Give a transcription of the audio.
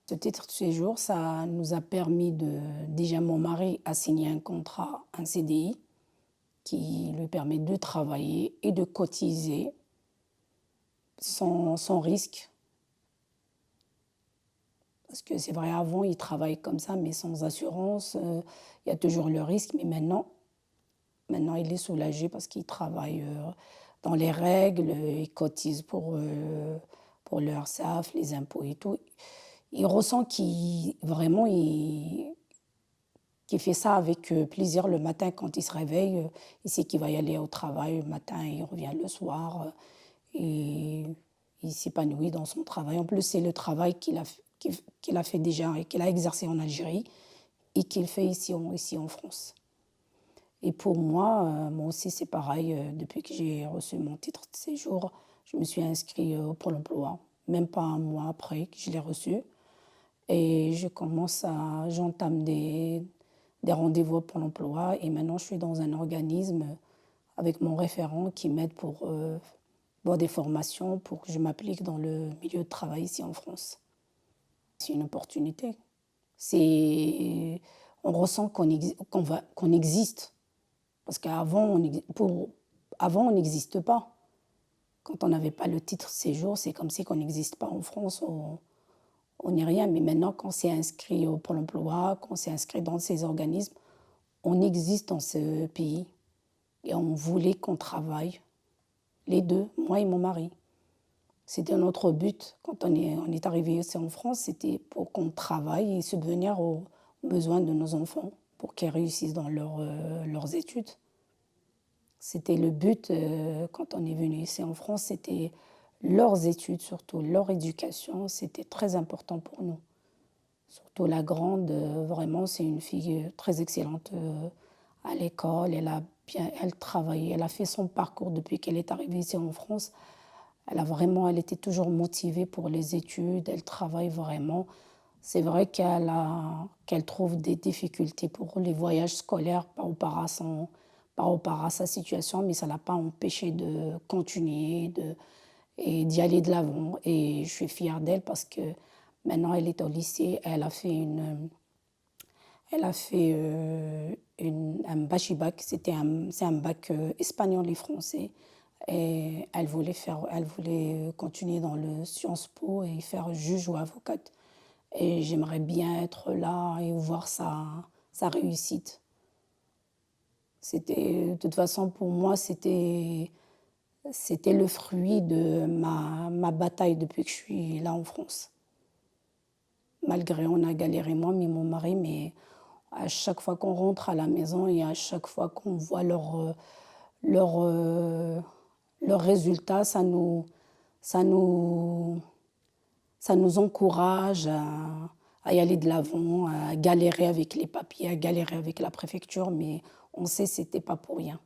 Ce titre de séjour, ça nous a permis de déjà mon mari a signé un contrat, un CDI, qui lui permet de travailler et de cotiser sans risque. Parce que c'est vrai, avant, il travaille comme ça, mais sans assurance, il y a toujours le risque. Mais maintenant il est soulagé parce qu'il travaille, dans les règles, il cotise pour l'URSSAF, les impôts et tout. Il ressent qu'il vraiment, qu'il fait ça avec, plaisir le matin quand il se réveille, il sait qu'il va y aller au travail le matin et il revient le soir, et il s'épanouit dans son travail. En plus, c'est le travail qu'il a fait déjà et qu'il a exercé en Algérie et qu'il fait ici en France. Et pour moi, moi aussi c'est pareil, depuis que j'ai reçu mon titre de séjour, je me suis inscrite au Pôle emploi, même pas un mois après que je l'ai reçu. Et j'entame des rendez-vous pour l'emploi et maintenant je suis dans un organisme avec mon référent qui m'aide pour des formations pour que je m'applique dans le milieu de travail ici en France. C'est une opportunité. On ressent qu'on existe. Parce avant, on n'existe pas. Quand on n'avait pas le titre de séjour, c'est comme si on n'existe pas en France. On n'est rien, mais maintenant, quand c'est inscrit au Pôle emploi, quand c'est inscrit dans ces organismes, on existe dans ce pays. Et on voulait qu'on travaille, les deux, moi et mon mari. C'était notre but quand on est arrivé ici en France, c'était pour qu'on travaille et subvenir aux besoins de nos enfants, pour qu'ils réussissent dans leurs études. C'était le but, quand on est venu ici en France, c'était leurs études, surtout leur éducation, c'était très important pour nous. Surtout la grande, vraiment, c'est une fille très excellente à l'école. Elle travaille, elle a fait son parcours depuis qu'elle est arrivée ici en France. Elle était toujours motivée pour les études, elle travaille vraiment. C'est vrai qu'elle trouve des difficultés pour les voyages scolaires par rapport à sa situation, mais ça ne l'a pas empêché de continuer et d'y aller de l'avant. Et je suis fière d'elle parce que maintenant elle est au lycée, elle a fait un bac, c'est un bac espagnol et français. Et elle voulait continuer dans le Sciences Po et faire juge ou avocate. Et j'aimerais bien être là et voir sa réussite. De toute façon, pour moi, c'était le fruit de ma bataille depuis que je suis là en France. Malgré, on a galéré moi, mais mon mari, mais à chaque fois qu'on rentre à la maison et à chaque fois qu'on voit leurs résultats, ça nous, ça nous encourage à y aller de l'avant, à galérer avec les papiers, à galérer avec la préfecture, mais on sait que ce n'était pas pour rien.